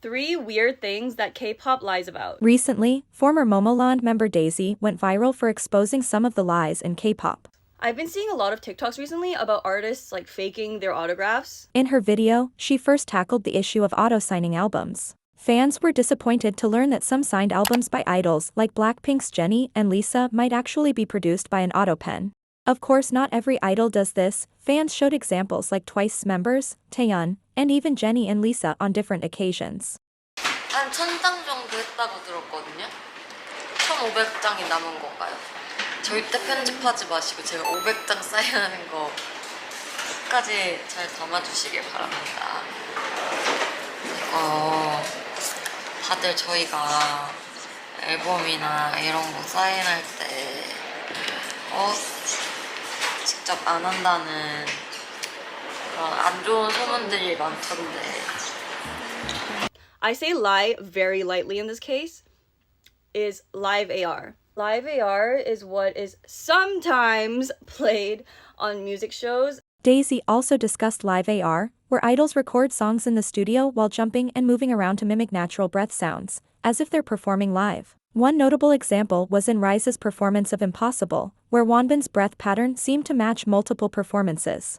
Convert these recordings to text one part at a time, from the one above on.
3 weird things that K-pop lies about. Recently, former MOMOLAND member Itzy went viral for exposing some of the lies in K-pop. I've been seeing a lot of TikToks recently about artists like faking their autographs. In her video, she first tackled the issue of auto-signing albums. Fans were disappointed to learn that some signed albums by idols like BLACKPINK's Jennie and Lisa might actually be produced by an Autopen. Of course, not every idol does this. Fans showed examples like Twice members, Taeyeon, and even Jennie and Lisa on different occasions. 한 1000장 정도 했다고 들었거든요. 1500장이 남은 건가요? 절대 편집하지 마시고 제가 500장 사인하는 거 끝까지 잘 담아주시길 바랍니다. 다들 저희가 앨범이나 이런 거 사인할 때 직접 안 한다는 그런 안 좋은 소문들이 많던데. I say lie very lightly in this case, is live AR. Live AR is what is sometimes played on music shows. Daisy also discussed live AR, where idols record songs in the studio while jumping and moving around to mimic natural breath sounds, as if they're performing live. One notable example was in RIIZE's performance of Impossible, where Wonbin's breath pattern seemed to match multiple performances.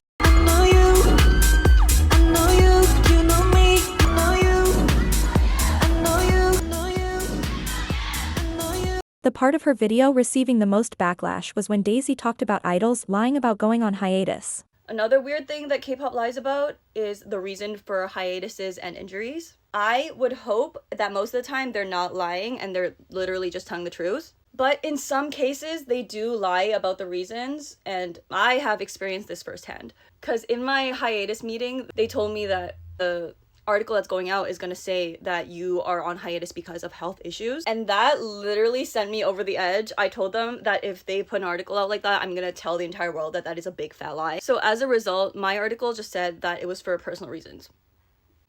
The part of her video receiving the most backlash was when Daisy talked about idols lying about going on hiatus. Another weird thing that K-pop lies about is the reason for hiatuses and injuries. I would hope that most of the time they're not lying and they're literally just telling the truth. But in some cases, they do lie about the reasons, and I have experienced this firsthand. Because in my hiatus meeting, they told me that the article that's going out is going to say that you are on hiatus because of health issues, and that literally sent me over the edge. I told them that if they put an article out like that, I'm going to tell the entire world that that is a big fat lie. So as a result, my article just said that it was for personal reasons.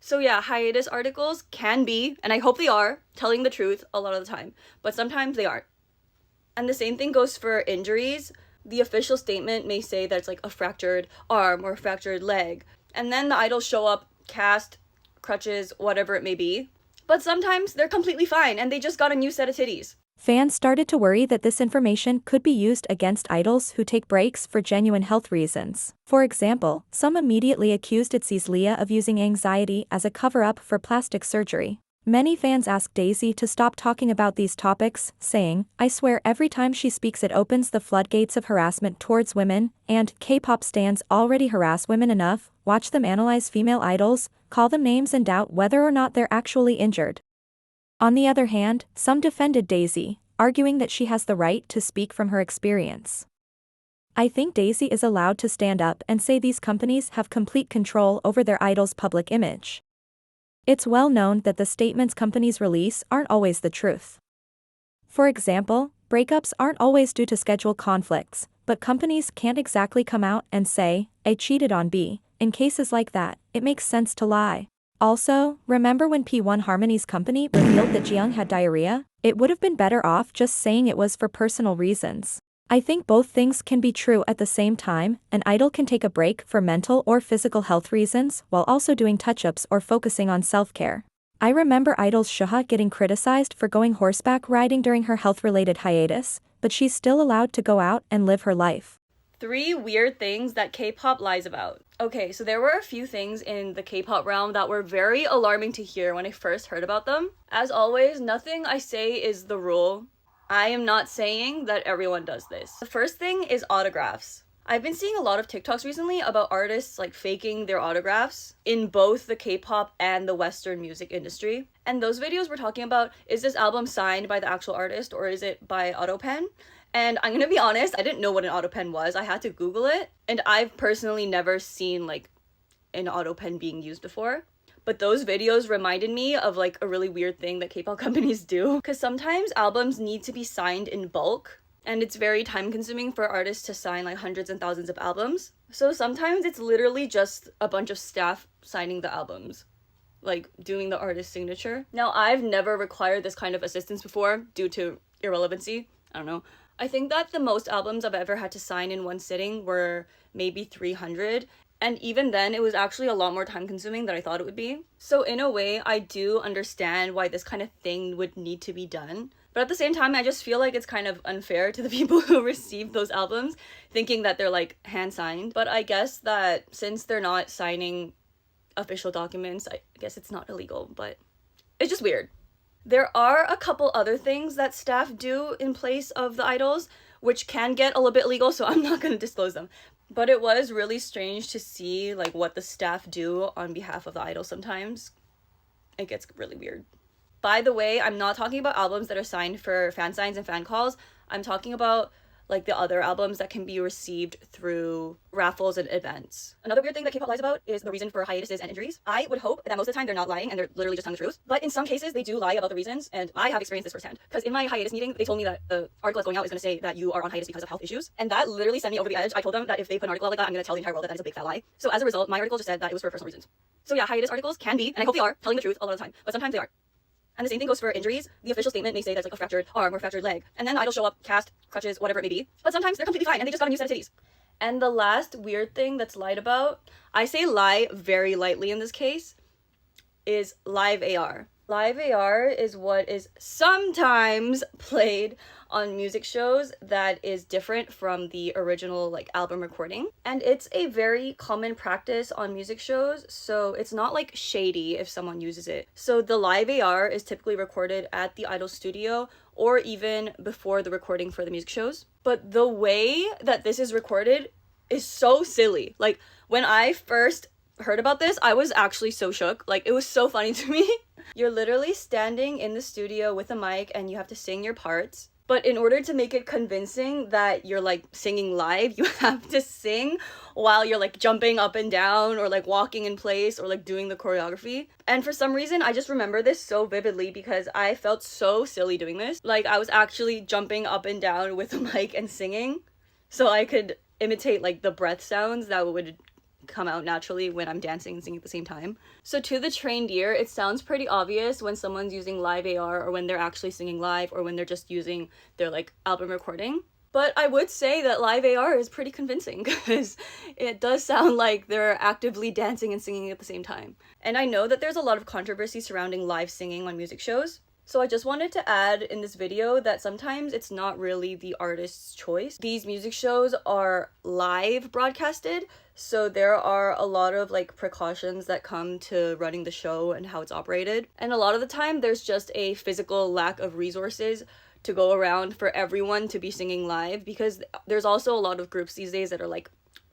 So yeah, hiatus articles can be, and I hope they are, telling the truth a lot of the time, but sometimes they aren't. And the same thing goes for injuries. The official statement may say that it's like a fractured arm or a fractured leg, and then the idols show up, cast, crutches, whatever it may be. But sometimes they're completely fine and they just got a new set of titties. Fans started to worry that this information could be used against idols who take breaks for genuine health reasons. For example, some immediately accused Itzy's Leah of using anxiety as a cover-up for plastic surgery. Many fans asked Daisy to stop talking about these topics, saying, "I swear every time she speaks it opens the floodgates of harassment towards women, and K-pop stans already harass women enough, watch them analyze female idols, call them names and doubt whether or not they're actually injured." On the other hand, some defended Daisy, arguing that she has the right to speak from her experience. I think Daisy is allowed to stand up and say these companies have complete control over their idols' public image. It's well known that the statements companies release aren't always the truth. For example, breakups aren't always due to schedule conflicts, but companies can't exactly come out and say, "I cheated on B." In cases like that, it makes sense to lie. Also, remember when P1 Harmony's company revealed that Jiyoung had diarrhea? It would have been better off just saying it was for personal reasons. I think both things can be true at the same time. An idol can take a break for mental or physical health reasons while also doing touch-ups or focusing on self-care. I remember idol Suha getting criticized for going horseback riding during her health-related hiatus, but she's still allowed to go out and live her life. 3 weird things that K-pop lies about. Okay, so there were a few things in the K-pop realm that were very alarming to hear when I first heard about them. As always, nothing I say is the rule. I am not saying that everyone does this. The first thing is autographs. I've been seeing a lot of TikToks recently about artists like faking their autographs in both the K-pop and the Western music industry. And those videos were talking about, is this album signed by the actual artist or is it by Autopen? And I'm gonna be honest, I didn't know what an Autopen was. I had to Google it. And I've personally never seen like an Autopen being used before. But those videos reminded me of like a really weird thing that K-pop companies do. Because sometimes albums need to be signed in bulk. And it's very time consuming for artists to sign like hundreds and thousands of albums. So sometimes it's literally just a bunch of staff signing the albums, like doing the artist's signature. Now, I've never required this kind of assistance before due to irrelevancy. I don't know. I think that the most albums I've ever had to sign in one sitting were maybe 300. And even then, it was actually a lot more time consuming than I thought it would be. So in a way, I do understand why this kind of thing would need to be done. But at the same time, I just feel like it's kind of unfair to the people who received those albums, thinking that they're like hand signed. But I guess that since they're not signing official documents, I guess it's not illegal, but it's just weird. There are a couple other things that staff do in place of the idols, which can get a little bit illegal, so I'm not going to disclose them. But it was really strange to see like what the staff do on behalf of the idol sometimes. It gets really weird. By the way, I'm not talking about albums that are signed for fan signs and fan calls. I'm talking about like the other albums that can be received through raffles and events. Another weird thing that Kpop lies about is the reason for hiatuses and injuries. I would hope that most of the time they're not lying and they're literally just telling the truth. But in some cases, they do lie about the reasons, and I have experienced this firsthand. Because in my hiatus meeting, they told me that the article that's going out is going to say that you are on hiatus because of health issues. And that literally sent me over the edge. I told them that if they put an article out like that, I'm going to tell the entire world that that is a big fat lie. So as a result, my article just said that it was for personal reasons. So yeah, hiatus articles can be, and I hope they are, telling the truth a lot of the time. But sometimes they aren't. And the same thing goes for injuries. The official statement may say that's like a fractured arm or fractured leg. And then the idols show up, cast, crutches, whatever it may be. But sometimes they're completely fine and they just got a new set of titties. And the last weird thing that's lied about, I say lie very lightly in this case, is live AR. Live AR is what is sometimes played on music shows that is different from the original like album recording, and it's a very common practice on music shows, so it's not like shady if someone uses it. So the live AR is typically recorded at the idol studio or even before the recording for the music shows, but the way that this is recorded is so silly. Like when I first heard about this, I was actually so shook. Like it was so funny to me. You're literally standing in the studio with a mic and you have to sing your parts. But in order to make it convincing that you're like singing live, you have to sing while you're like jumping up and down or like walking in place or like doing the choreography. And for some reason, I just remember this so vividly because I felt so silly doing this. Like I was actually jumping up and down with a mic and singing so I could imitate like the breath sounds that would come out naturally when I'm dancing and singing at the same time. So to the trained ear, it sounds pretty obvious when someone's using live AR or when they're actually singing live or when they're just using their like album recording. But I would say that live AR is pretty convincing because it does sound like they're actively dancing and singing at the same time. And I know that there's a lot of controversy surrounding live singing on music shows. So I just wanted to add in this video that sometimes it's not really the artist's choice. These music shows are live broadcasted, so there are a lot of like precautions that come to running the show and how it's operated. And a lot of the time there's just a physical lack of resources to go around for everyone to be singing live, because there's also a lot of groups these days that are like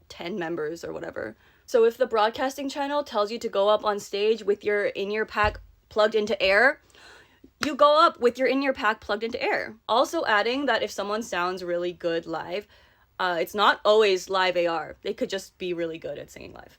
10 members or whatever. So if the broadcasting channel tells you to go up on stage with your in-ear pack plugged into air, you go up with your in-ear pack plugged into air. Also adding that if someone sounds really good live, it's not always live AR. They could just be really good at singing live.